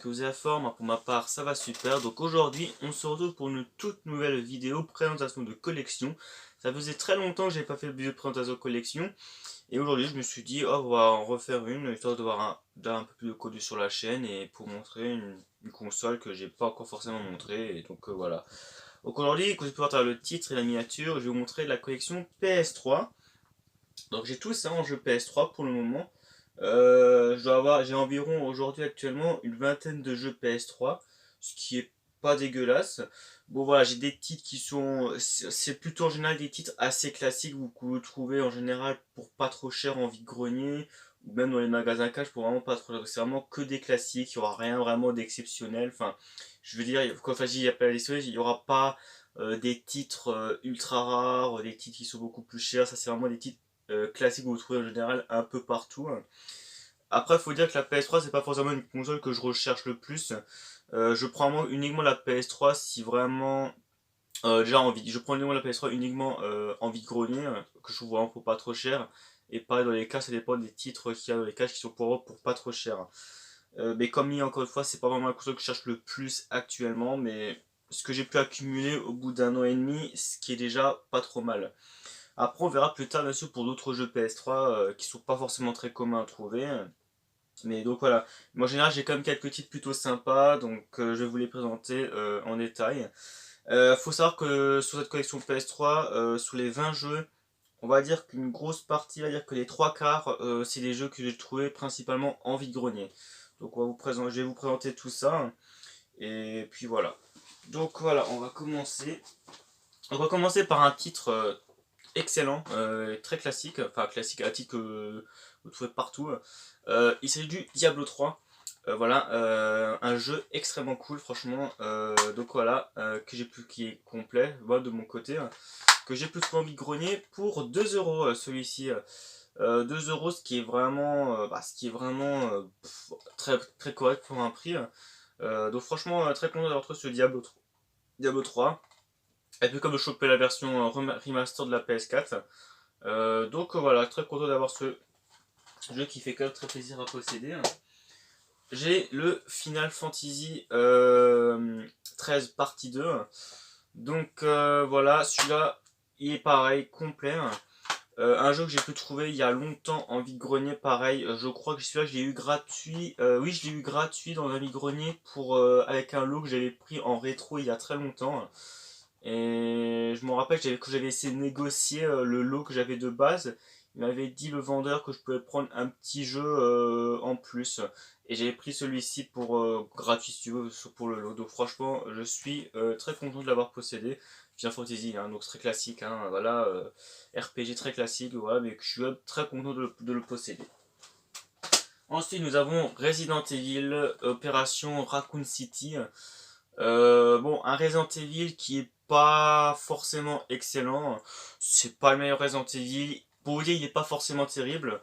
que vous avez la forme. Pour ma part, ça va super. Donc aujourd'hui, on se retrouve pour une toute nouvelle vidéo présentation de collection. Ça faisait très longtemps que j'avais pas fait de vidéo de présentation de collection. Et aujourd'hui, je me suis dit, oh, on va en refaire une, histoire de voir un peu plus de contenu sur la chaîne et pour montrer une console que j'ai pas encore forcément montré. Et donc voilà. Donc aujourd'hui, comme vous pouvez voir le titre et la miniature, je vais vous montrer la collection PS3. Donc j'ai tout ça en jeu PS3 pour le moment. J'ai environ aujourd'hui actuellement une vingtaine de jeux PS3, ce qui est pas dégueulasse. Bon voilà, j'ai des titres qui sont, c'est plutôt en général des titres assez classiques que vous trouvez en général pour pas trop cher en vide-grenier ou même dans les magasins cash pour vraiment pas trop cher. C'est vraiment que des classiques, il y aura rien vraiment d'exceptionnel. Enfin, je veux dire, quand je dis il y a pas il y aura pas des titres ultra rares, des titres qui sont beaucoup plus chers. Ça c'est vraiment des titres classique que vous trouvez en général un peu partout. Après, il faut dire que la PS3, c'est pas forcément une console que je recherche le plus. Je prends uniquement la PS3 si vraiment. Déjà envie. Je prends uniquement la PS3 uniquement en vide-grenier, que je trouve vraiment pour pas trop cher. Et pareil, dans les cas, ça dépend des titres qu'il y a dans les caches qui sont pour pas trop cher. Mais comme dit encore une fois, c'est pas vraiment la console que je cherche le plus actuellement. Mais ce que j'ai pu accumuler au bout d'un an et demi, ce qui est déjà pas trop mal. Après, on verra plus tard, bien sûr, pour d'autres jeux PS3 qui sont pas forcément très communs à trouver. Mais donc voilà. Moi, en général, j'ai quand même quelques titres plutôt sympas, donc je vais vous les présenter en détail. Faut savoir que sur cette collection PS3, sous les 20 jeux, on va dire qu'une grosse partie, on va dire que les trois quarts, c'est des jeux que j'ai trouvés principalement en vide-grenier. Donc je vais vous présenter tout ça. Et puis voilà. Donc voilà, on va commencer. On va commencer par un titre excellent, très classique, enfin classique à titre que vous trouvez partout. Il s'agit du Diablo 3. Voilà, un jeu extrêmement cool, franchement. Donc voilà, qui est complet, moi de mon côté, que j'ai plus souvent grogné pour 2 euros celui-ci. 2 euros, ce qui est vraiment très, très correct pour un prix. Donc franchement, très content d'avoir trouvé ce Diablo 3. Et puis comme de choper la version remaster de la PS4. Donc voilà, très content d'avoir ce jeu qui fait quand même très plaisir à posséder. J'ai le Final Fantasy 13 partie 2. Donc voilà, celui-là, il est pareil, complet. Un jeu que j'ai pu trouver il y a longtemps en vide-grenier, pareil. Je crois que celui-là, je l'ai eu gratuit. Oui, je l'ai eu gratuit dans un vide-grenier avec un lot que j'avais pris en rétro il y a très longtemps. Et je me rappelle que j'avais essayé de négocier le lot que j'avais de base. Il m'avait dit le vendeur que je pouvais prendre un petit jeu en plus. Et j'avais pris celui-ci pour gratuit si tu veux pour le lot. Donc franchement, je suis très content de l'avoir possédé. Final Fantasy, hein, donc très classique, hein, voilà, RPG très classique, voilà, mais je suis très content de le posséder. Ensuite, nous avons Resident Evil, Opération Raccoon City. Bon, un Resident Evil qui est pas forcément excellent. C'est pas le meilleur Resident Evil. Pour vous dire, il est pas forcément terrible.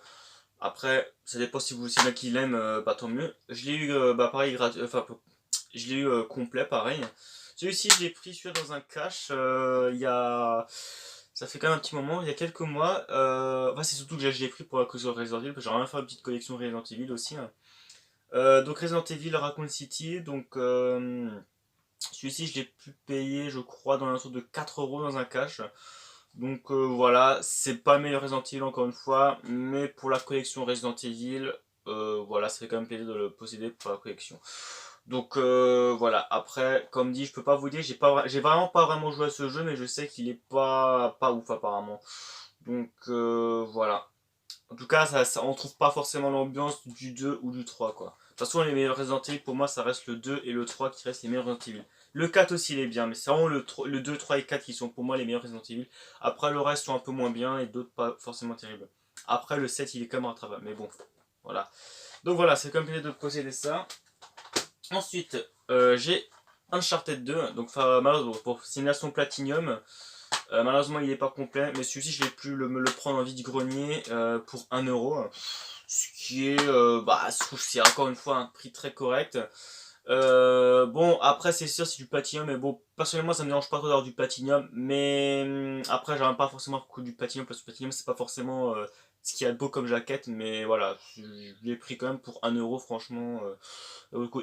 Après, ça dépend si vous c'est qui l'aime, bah tant mieux. Je l'ai eu, pareil, enfin, je l'ai eu complet, pareil. Celui-ci, je l'ai pris celui dans un cache il y a. Ça fait quand même un petit moment, il y a quelques mois. Enfin, c'est surtout que je l'ai pris pour la collection Resident Evil, parce que j'aimerais faire une petite collection Resident Evil aussi, hein. Donc Resident Evil Raccoon City, donc celui-ci je l'ai pu payer je crois dans un sorte de 4 euros dans un cash. Donc voilà, c'est pas le meilleur Resident Evil encore une fois, mais pour la collection Resident Evil, voilà, ça fait quand même plaisir de le posséder pour la collection. Donc voilà, après, comme dit, je peux pas vous dire, j'ai vraiment pas vraiment joué à ce jeu, mais je sais qu'il est pas ouf apparemment. Donc voilà. En tout cas, on trouve pas forcément l'ambiance du 2 ou du 3 quoi. De toute façon, les meilleurs Resident Evil pour moi, ça reste le 2 et le 3 qui restent les meilleurs Resident Evil. Le 4 aussi, il est bien, mais c'est vraiment le 2, 3 et 4 qui sont pour moi les meilleurs Resident Evil. Après, le reste sont un peu moins bien et d'autres pas forcément terribles. Après, le 7, il est quand même rattrapable, mais bon, voilà. Donc voilà, c'est comme plaisir de posséder ça. Ensuite, j'ai Uncharted 2, donc malheureusement, pour Simulation Platinum. Malheureusement, il n'est pas complet, mais celui-ci, je l'ai pu me le prendre en vide-grenier pour 1 euro. Ce qui est, je trouve que c'est encore une fois un prix très correct. Bon, après, c'est sûr, c'est du platinium, mais bon, personnellement, ça me dérange pas trop d'avoir du platinium, mais après, j'aime pas forcément beaucoup du platinium, parce que le platinium, c'est pas forcément ce qu'il y a de beau comme jaquette, mais voilà, je l'ai pris quand même pour 1 euro, franchement.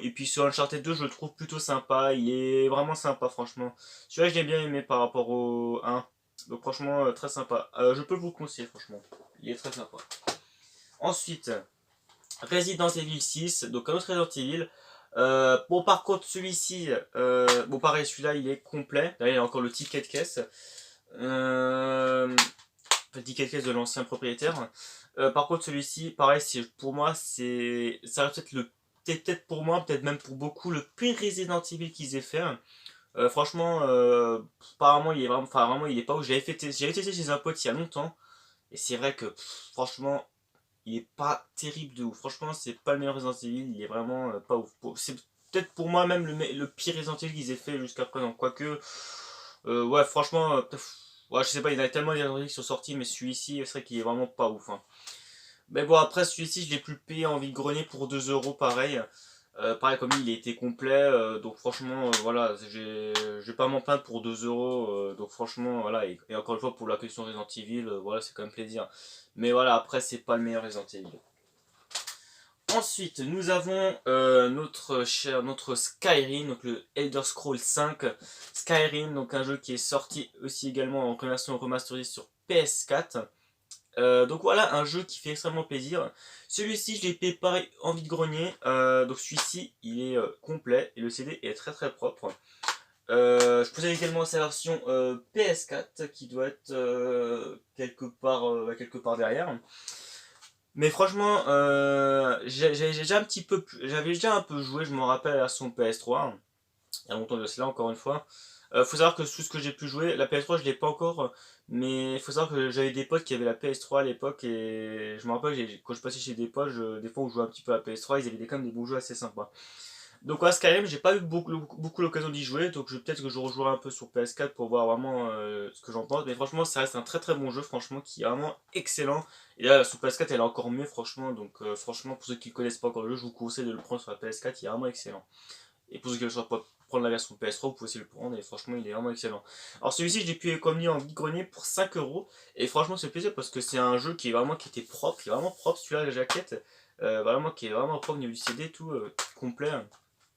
Et puis ce Uncharted 2, je le trouve plutôt sympa, il est vraiment sympa, franchement. Celui-là, je l'ai bien aimé par rapport au 1, donc franchement, très sympa. Je peux vous le conseiller, franchement, il est très sympa. Ensuite, Resident Evil 6, donc un autre Resident Evil. Bon, par contre, celui-ci, bon, pareil, celui-là, il est complet. Là, il y a encore le ticket de caisse. Le ticket de caisse de l'ancien propriétaire. Par contre, celui-ci, pareil, pour moi, ça va peut-être peut-être pour moi, peut-être même pour beaucoup, le pire Resident Evil qu'ils aient fait. Franchement, apparemment, il est vraiment, enfin, vraiment, il est pas où j'avais testé chez un pote il y a longtemps. Et c'est vrai que, franchement, il est pas terrible de ouf. Franchement, c'est pas le meilleur Resident Evil, il est vraiment pas ouf. C'est peut-être pour moi même le pire Resident Evil qu'ils aient fait jusqu'à présent. Quoique, ouais, franchement, ouais, je sais pas, il y en a tellement des Resident Evil qui sont sortis, mais celui-ci, c'est vrai qu'il est vraiment pas ouf. Hein. Mais bon, après, celui-ci, je l'ai plus payé en vide-grenier pour 2 euros, pareil. Pareil, comme il était complet, donc franchement, voilà, je vais pas m'en plaindre pour 2 euros, donc franchement, voilà, et encore une fois, pour la question Resident Evil, voilà, c'est quand même plaisir. Mais voilà, après, c'est pas le meilleur Resident Evil. Ensuite, nous avons notre Skyrim, donc le Elder Scrolls 5 Skyrim, donc un jeu qui est sorti aussi également en version remasterisée sur PS4. Donc voilà, un jeu qui fait extrêmement plaisir. Celui-ci, je l'ai payé pareil en vide-grenier. Donc celui-ci, il est complet et le CD est très très propre. Je possède également sa version PS4 qui doit être quelque part derrière. Mais franchement, j'avais déjà un peu joué, je me rappelle à son PS3. Il y a longtemps de cela, encore une fois. Faut savoir que tout ce que j'ai pu jouer, la PS3 je l'ai pas encore, mais il faut savoir que j'avais des potes qui avaient la PS3 à l'époque et je me rappelle quand je passais chez des potes, des fois on jouait un petit peu à la PS3, ils avaient quand même des bons jeux assez sympas. Donc à Skyrim, j'ai pas eu beaucoup l'occasion d'y jouer, donc peut-être que je rejouerai un peu sur PS4 pour voir vraiment ce que j'en pense. Mais franchement, ça reste un très très bon jeu, franchement, qui est vraiment excellent. Et là, sur PS4, elle est encore mieux, franchement. Donc franchement, pour ceux qui ne connaissent pas encore le jeu, je vous conseille de le prendre sur la PS4, il est vraiment excellent. Et pour ceux qui veulent pas prendre la version PS3, vous pouvez aussi le prendre, et franchement, il est vraiment excellent. Alors celui-ci, je l'ai pu comme en vide-grenier pour 5 euros. Et franchement, c'est plaisir parce que c'est un jeu qui était propre, qui est vraiment propre, celui-là, la jaquette. Vraiment, qui est vraiment propre au niveau du CD, tout complet.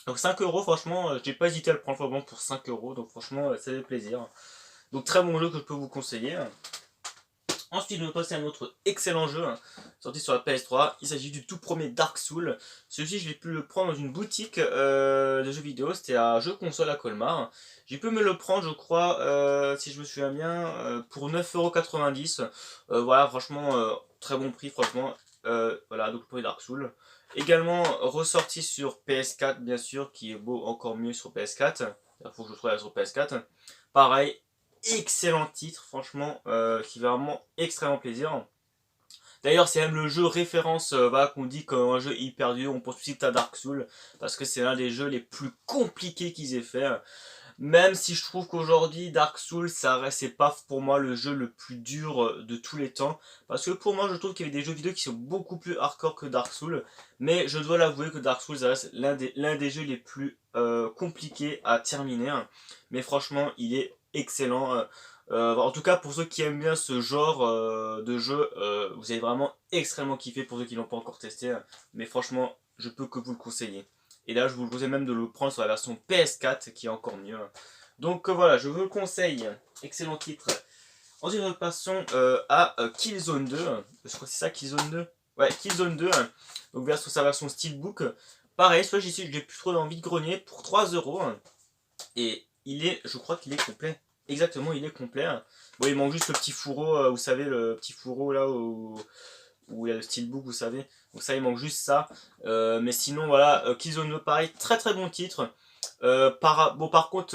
Donc 5 euros, franchement, j'ai pas hésité à le prendre vraiment pour 5 euros, donc franchement, ça fait plaisir. Donc très bon jeu que je peux vous conseiller. Ensuite, nous passons à un autre excellent jeu, sorti sur la PS3. Il s'agit du tout premier Dark Souls. Celui-ci, je l'ai pu le prendre dans une boutique de jeux vidéo. C'était à Jeux Console à Colmar. J'ai pu me le prendre, je crois, si je me souviens bien, pour 9,90 €. Voilà, franchement, très bon prix, franchement. Voilà, donc le premier Dark Souls. Également ressorti sur PS4, bien sûr, qui est beau encore mieux sur PS4. Il faut que je le trouve sur PS4. Pareil, excellent titre, franchement, qui fait vraiment extrêmement plaisir. D'ailleurs, c'est même le jeu référence voilà, qu'on dit comme un jeu hyper dur. On pense tout de suite à Dark Souls, parce que c'est l'un des jeux les plus compliqués qu'ils aient fait. Même si je trouve qu'aujourd'hui, Dark Souls, c'est pas pour moi le jeu le plus dur de tous les temps. Parce que pour moi, je trouve qu'il y avait des jeux vidéo qui sont beaucoup plus hardcore que Dark Souls. Mais je dois l'avouer que Dark Souls reste l'un des jeux les plus compliqués à terminer. Mais franchement, il est excellent. En tout cas, pour ceux qui aiment bien ce genre de jeu, vous allez vraiment extrêmement kiffer pour ceux qui l'ont pas encore testé. Mais franchement, je peux que vous le conseiller. Et là, je vous conseille même de le prendre sur la version PS4 qui est encore mieux. Donc voilà, je vous le conseille. Excellent titre. Ensuite, nous passons à Killzone 2. Je crois que c'est ça, Killzone 2. Ouais, Killzone 2. Donc sur sa version Steelbook. Pareil, soit je l'ai pu trouver dans vide-grenier pour 3 euros. Et je crois qu'il est complet. Exactement, il est complet. Bon, il manque juste le petit fourreau, vous savez, le petit fourreau là où il y a le steelbook, vous savez. Donc ça, il manque juste ça. Mais sinon, voilà, Killzone 2, pareil, très très bon titre. Bon, par contre,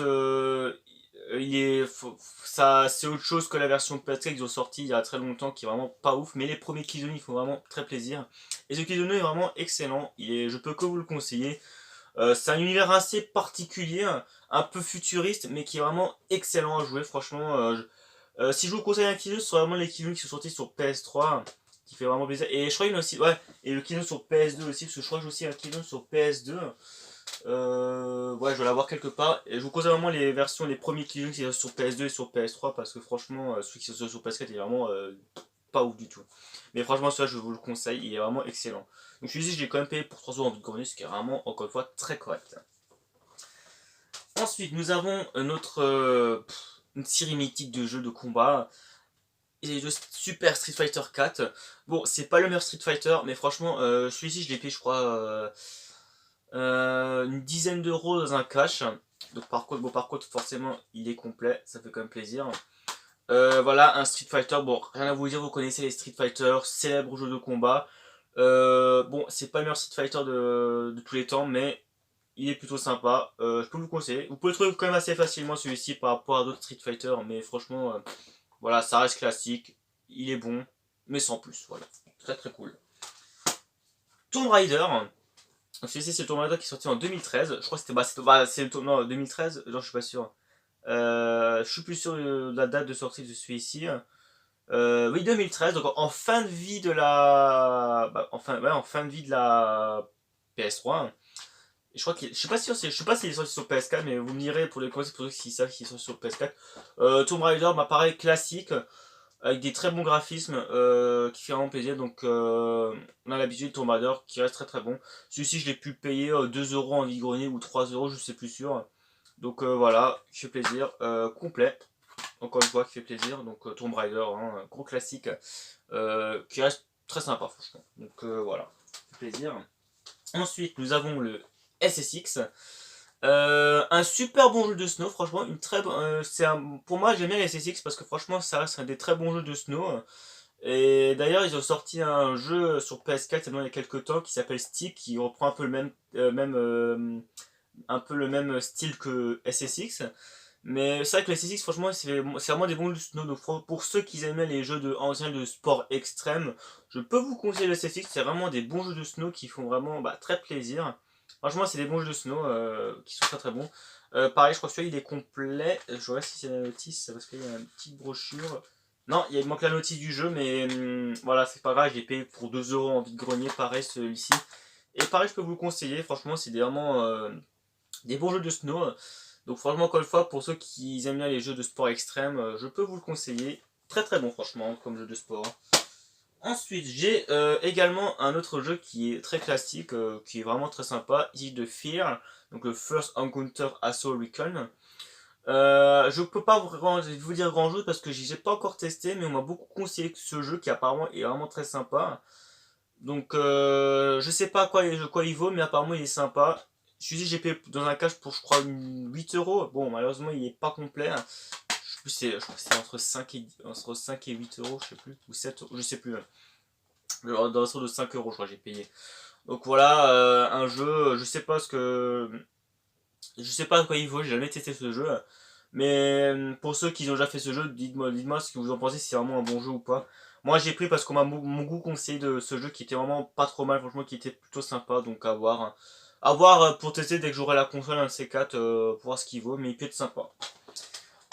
c'est autre chose que la version PS4 qu'ils ont sorti il y a très longtemps, qui est vraiment pas ouf. Mais les premiers Killzone, ils font vraiment très plaisir. Et ce Killzone 2 est vraiment excellent. Je peux que vous le conseiller. C'est un univers assez particulier, un peu futuriste, mais qui est vraiment excellent à jouer. Franchement, si je vous conseille un Killzone, ce sera vraiment les Killzone qui sont sortis sur PS3, qui fait vraiment plaisir. Et je crois qu'il y en a aussi, ouais, et le Killzone sur PS2 aussi, parce que je crois que j'ai aussi un Killzone sur PS2. Ouais, je vais l'avoir quelque part. Et je vous conseille vraiment les versions, les premiers Killzone qui sont sur PS2 et sur PS3, parce que franchement, celui qui sont sur PS4 est vraiment pas ouf du tout. Mais franchement, celui-là, je vous le conseille, il est vraiment excellent. Donc celui-ci, je l'ai quand même payé pour 3€ en vide-grenier, ce qui est vraiment, encore une fois, très correct. Ensuite, nous avons une série mythique de jeux de combat. Et de Super Street Fighter 4. Bon, c'est pas le meilleur Street Fighter, mais franchement, celui-ci, je l'ai payé, je crois, une dizaine d'euros dans un cash. Donc par contre, forcément, il est complet, ça fait quand même plaisir. Voilà, un Street Fighter, bon, rien à vous dire, vous connaissez les Street Fighter, célèbres jeux de combat. Bon, c'est pas le meilleur Street Fighter de tous les temps, mais il est plutôt sympa. Je peux vous le conseiller. Vous pouvez le trouver quand même assez facilement celui-ci par rapport à d'autres Street Fighter, mais franchement, voilà, ça reste classique, il est bon, mais sans plus, voilà. Très très cool. Tomb Raider. Celui-ci, c'est le Tomb Raider qui est sorti en 2013. Je crois que c'est le non, 2013, non, je suis pas sûr. Je suis plus sûr de la date de sortie de celui-ci. Oui, 2013, donc en fin de vie de la. En fin de vie de la PS3. Et je crois je sais pas si je sais pas s'il est sorti sur PS4, mais vous me direz pour les conseils pour ceux qui savent qu'il est sorti sur PS4. Tomb Raider m'apparaît classique, avec des très bons graphismes, qui fait vraiment plaisir. Donc on a l'habitude de Tomb Raider qui reste très très bon. Celui-ci, je l'ai pu payer 2€ en vide-grenier ou 3€, je sais plus sûr. Donc voilà, qui fait plaisir, complet. Encore une fois, qui fait plaisir. Donc Tomb Raider, hein, gros classique, qui reste très sympa, franchement. Donc voilà, qui fait plaisir. Ensuite, nous avons le SSX. Un super bon jeu de snow, franchement, pour moi j'aime bien les SSX parce que franchement ça reste un des très bons jeux de snow. Et d'ailleurs ils ont sorti un jeu sur PS4 il y a quelques temps qui s'appelle Stick, qui reprend un peu un peu le même style que SSX. Mais c'est vrai que le SSX franchement c'est vraiment des bons jeux de snow. Donc pour ceux qui aiment bien les jeux anciens de sport extrême, je peux vous conseiller le SSX, c'est vraiment des bons jeux de snow qui font vraiment très plaisir. Franchement, c'est des bons jeux de snow qui sont très très bons. Pareil, je crois que celui-là il est complet. Je regarde si c'est la notice parce qu'il y a une petite brochure. Non, il manque la notice du jeu, mais voilà, c'est pas grave, je l'ai payé pour 2€ en vide-grenier, pareil celui-ci. Et pareil, je peux vous le conseiller, franchement, c'est vraiment des bons jeux de snow. Donc, franchement, encore une fois, pour ceux qui aiment bien les jeux de sport extrême, je peux vous le conseiller. Très très bon, franchement, comme jeu de sport. Ensuite, j'ai également un autre jeu qui est très classique, qui est vraiment très sympa, ici de Fear, donc le First Encounter Assault Recon. Je peux pas vraiment vous dire grand chose parce que j'ai pas encore testé, mais on m'a beaucoup conseillé ce jeu qui apparemment est vraiment très sympa. Donc je sais pas quoi il vaut, mais apparemment il est sympa. Je suis dit j'ai payé dans un cash pour je crois 8€. Bon, malheureusement il est pas complet. Je crois que c'est entre 5 et 8€, je sais plus, ou 7€, je sais plus. Dans le sort de 5€, je crois, j'ai payé. Donc voilà, un jeu, je sais pas à quoi il vaut, j'ai jamais testé ce jeu. Mais pour ceux qui ont déjà fait ce jeu, dites-moi ce que vous en pensez, si c'est vraiment un bon jeu ou pas. Moi j'ai pris parce qu'on m'a mon goût conseillé de ce jeu qui était vraiment pas trop mal, franchement, qui était plutôt sympa, donc à voir. Hein. À voir pour tester dès que j'aurai la console, un de ces quatre, pour voir ce qu'il vaut, mais il peut être sympa.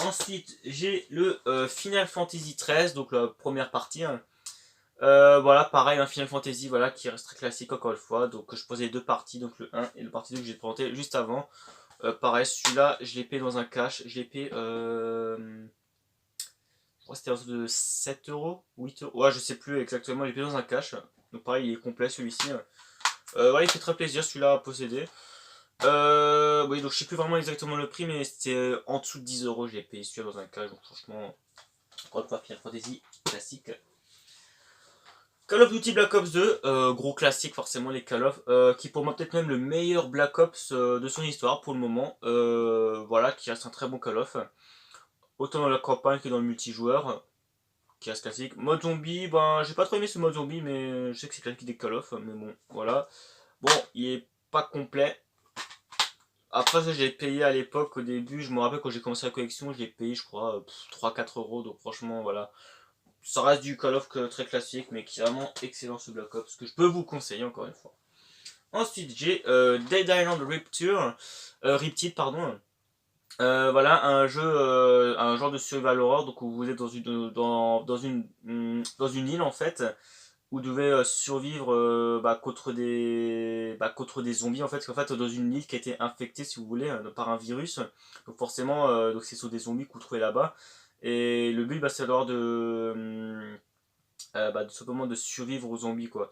Ensuite, j'ai le Final Fantasy XIII, donc la première partie. Hein. Voilà, pareil, un Final Fantasy voilà, qui reste très classique encore une fois. Donc je posais deux parties, donc le 1 et le partie 2 que j'ai présenté juste avant. Pareil, celui-là, je l'ai payé dans un cash. Je l'ai payé, je crois que c'était autour de 7€, 8€. Ouais, je sais plus exactement, je l'ai payé dans un cash. Donc pareil, il est complet celui-ci. Ouais, il fait très plaisir celui-là à posséder. Oui, donc je sais plus vraiment exactement le prix, mais c'était en dessous de 10€. Je l'ai payé celui-là dans un cash. Donc franchement, encore une fois, Final Fantasy classique. Call of Duty Black Ops 2, gros classique forcément les Call of, qui pour moi peut-être même le meilleur Black Ops de son histoire pour le moment, voilà, qui reste un très bon Call of, autant dans la campagne que dans le multijoueur, qui reste classique. Mode zombie, ben j'ai pas trop aimé ce mode zombie, mais je sais que c'est classique des Call of, mais bon, voilà. Bon, il est pas complet. Après ça j'ai payé à l'époque au début, je me rappelle quand j'ai commencé la collection, je l'ai payé je crois 3-4€, donc franchement voilà. Ça reste du Call of très classique, mais qui est vraiment excellent ce Black Ops, que je peux vous conseiller encore une fois. Ensuite, j'ai Dead Island Riptide, pardon. Voilà, un genre de survival horror, donc où vous êtes dans une île en fait, où vous devez survivre contre des zombies en fait, parce qu'en fait dans une île qui a été infectée si vous voulez par un virus, donc forcément donc c'est sur des zombies que vous trouvez là-bas, et le but c'est alors tout simplement de survivre aux zombies quoi.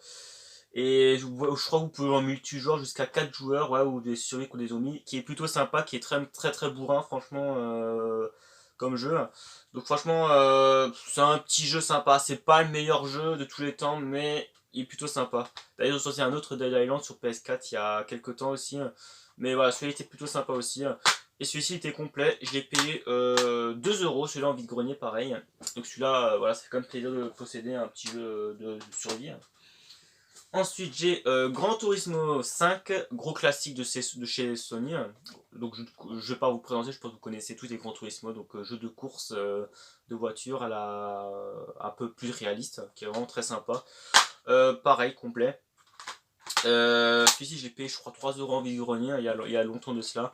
Et je crois que vous pouvez en multijoueur jusqu'à 4 joueurs, ouais, ou des survivre contre des zombies, qui est plutôt sympa, qui est très bourrin franchement comme jeu. Donc franchement c'est un petit jeu sympa, c'est pas le meilleur jeu de tous les temps, mais il est plutôt sympa. D'ailleurs j'ai sorti un autre Dead Island sur PS4 il y a quelques temps aussi, mais voilà, celui-là était plutôt sympa aussi. Et celui-ci était complet, je l'ai payé 2 €, celui-là en vide-grenier pareil. Donc celui-là, voilà, c'est quand même plaisir de posséder un petit jeu de survie. Ensuite j'ai Gran Turismo 5, gros classique de chez Sony. Donc je vais pas vous présenter, je pense que vous connaissez tous les Gran Turismo, donc jeu de course de voiture à la un peu plus réaliste, qui est vraiment très sympa. Pareil, complet. Celui-ci je l'ai payé je crois 3 € en vide-grenier il y a longtemps de cela.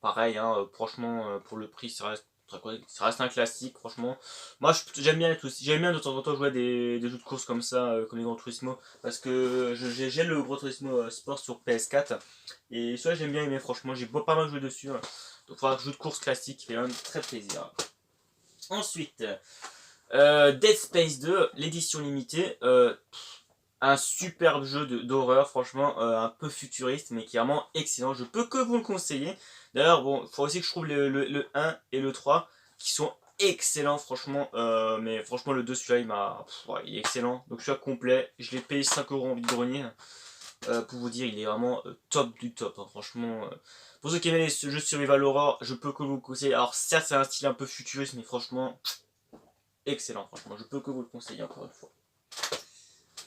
Pareil, hein, franchement, pour le prix, ça reste un classique, franchement. Moi, j'aime bien j'aime bien de temps en temps jouer à des jeux de course comme ça, comme les Gran Turismo, parce que j'ai le Gran Turismo Sport sur PS4, et celui-là, j'aime bien aimer, franchement, j'ai pas mal joué dessus. Hein. Donc, voilà, jeu de course classique qui fait vraiment très plaisir. Ensuite, Dead Space 2, l'édition limitée. Un superbe jeu d'horreur, franchement, un peu futuriste, mais qui est vraiment excellent. Je peux que vous le conseiller. D'ailleurs, bon, il faut aussi que je trouve le 1 et le 3 qui sont excellents, franchement. Mais franchement, le 2, celui-là, ouais, il est excellent. Donc, celui-là complet. Je l'ai payé 5 € en vide-grenier. Pour vous dire, il est vraiment top du top. Hein, franchement, pour ceux qui aiment les jeux de survival horror, je peux que vous le conseiller. Alors, certes, c'est un style un peu futuriste, mais franchement, excellent. Franchement, je peux que vous le conseiller encore une fois.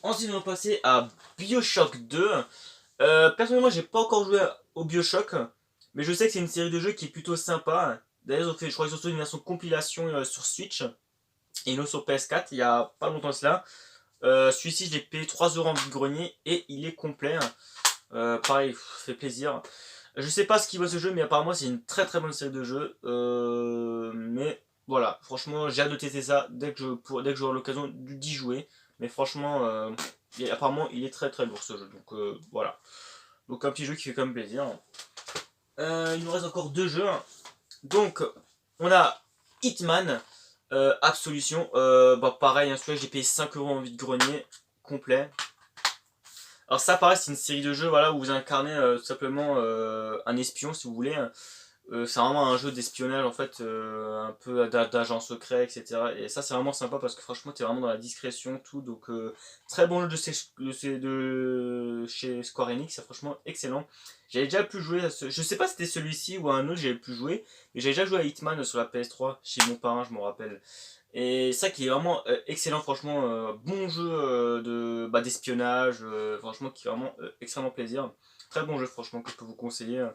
Ensuite, on va passer à BioShock 2. Personnellement, j'ai pas encore joué au BioShock, mais je sais que c'est une série de jeux qui est plutôt sympa. D'ailleurs, je crois qu'ils ont fait une version compilation sur Switch et une autre sur PS4 il y a pas longtemps de cela. Celui-ci, je l'ai payé 3 € en vide-grenier et il est complet. Pareil, fait plaisir. Je sais pas ce qu'il vaut ce jeu, mais apparemment, c'est une très bonne série de jeux. Mais voilà, franchement, j'ai hâte de tester ça dès que j'aurai l'occasion d'y jouer. Mais franchement, apparemment, il est très lourd ce jeu. Donc voilà. Donc un petit jeu qui fait quand même plaisir. Il nous reste encore 2 jeux. Donc, on a Hitman Absolution. Pareil, hein, celui-là, j'ai payé 5 € en vide-grenier complet. Alors ça, pareil, c'est une série de jeux voilà, où vous incarnez tout simplement un espion, si vous voulez. C'est vraiment un jeu d'espionnage en fait, un peu d'agent secret, etc. Et ça c'est vraiment sympa parce que franchement t'es vraiment dans la discrétion, tout. Donc très bon jeu de chez Square Enix, c'est franchement excellent. J'avais déjà pu jouer je sais pas si c'était celui-ci ou un autre, j'avais pu jouer. Mais j'avais déjà joué à Hitman sur la PS3 chez mon parrain, je me rappelle. Et ça qui est vraiment excellent, franchement, bon jeu d'espionnage, franchement qui fait vraiment extrêmement plaisir. Très bon jeu franchement que je peux vous conseiller.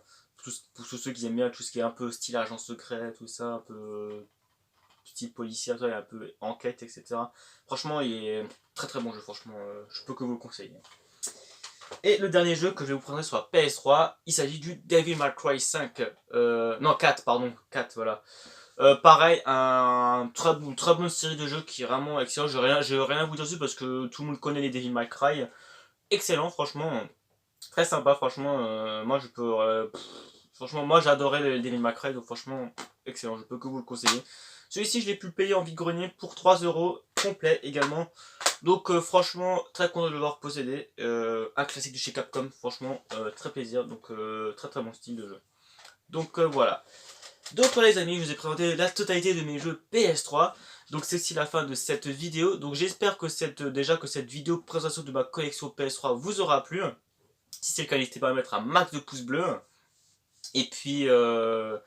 Pour tous ceux qui aiment bien tout ce qui est un peu style agent secret, tout ça, un peu style policier, un peu enquête, etc. Franchement, il est très bon jeu, franchement, je peux que vous le conseiller. Et le dernier jeu que je vais vous présenter sur la PS3, il s'agit du Devil May Cry 5, non 4, pardon, 4, voilà. Pareil, une très bonne série de jeux qui est vraiment excellent. Je n'ai rien à vous dire dessus parce que tout le monde connaît les Devil May Cry. Excellent, franchement. Très sympa, franchement. Moi, franchement, moi, j'adorais les Devil May Cry, donc franchement, excellent. Je peux que vous le conseiller. Celui-ci, je l'ai pu le payer en vide-grenier pour 3 € complet également. Donc, franchement, très content de l'avoir possédé. Un classique de chez Capcom, franchement, très plaisir. Donc, très bon style de jeu. Donc, voilà. Donc voilà les amis, je vous ai présenté la totalité de mes jeux PS3. Donc c'est aussi la fin de cette vidéo. Donc j'espère que cette vidéo présentation de ma collection PS3 vous aura plu. Si c'est le cas, n'hésitez pas à mettre un max de pouces bleus. Et puis voilà,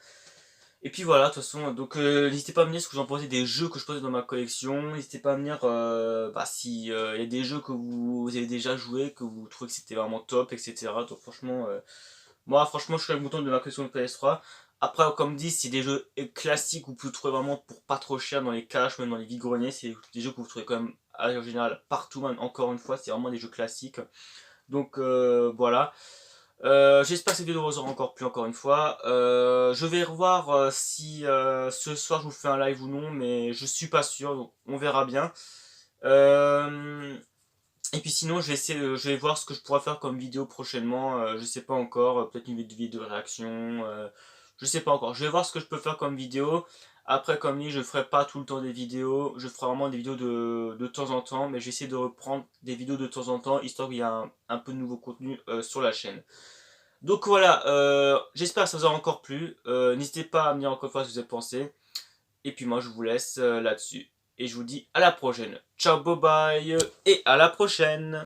de toute façon, donc n'hésitez pas à me dire ce que vous en pensez des jeux que je possède dans ma collection. N'hésitez pas à me dire si y a des jeux que vous avez déjà joué, que vous trouvez que c'était vraiment top, etc. Donc franchement, moi franchement je suis très content de ma collection de PS3. Après, comme dit, c'est des jeux classiques que vous pouvez trouver vraiment pour pas trop cher dans les caches, même dans les vides-greniers. C'est des jeux que vous trouvez quand même, en général, partout, même encore une fois, c'est vraiment des jeux classiques. Donc voilà. J'espère que cette vidéo vous aura encore plu encore une fois. Je vais revoir si ce soir je vous fais un live ou non, mais je suis pas sûr, donc on verra bien. Et puis sinon, je vais voir ce que je pourrais faire comme vidéo prochainement. Je sais pas encore, peut-être une vidéo de réaction. Je sais pas encore. Je vais voir ce que je peux faire comme vidéo. Après, comme dit, je ne ferai pas tout le temps des vidéos, je ferai vraiment des vidéos de temps en temps, mais j'essaie de reprendre des vidéos de temps en temps, histoire qu'il y ait un peu de nouveau contenu sur la chaîne. Donc voilà, j'espère que ça vous aura encore plu. N'hésitez pas à me dire encore une fois ce que vous avez pensé. Et puis moi, je vous laisse là-dessus. Et je vous dis à la prochaine. Ciao, bye bye, et à la prochaine.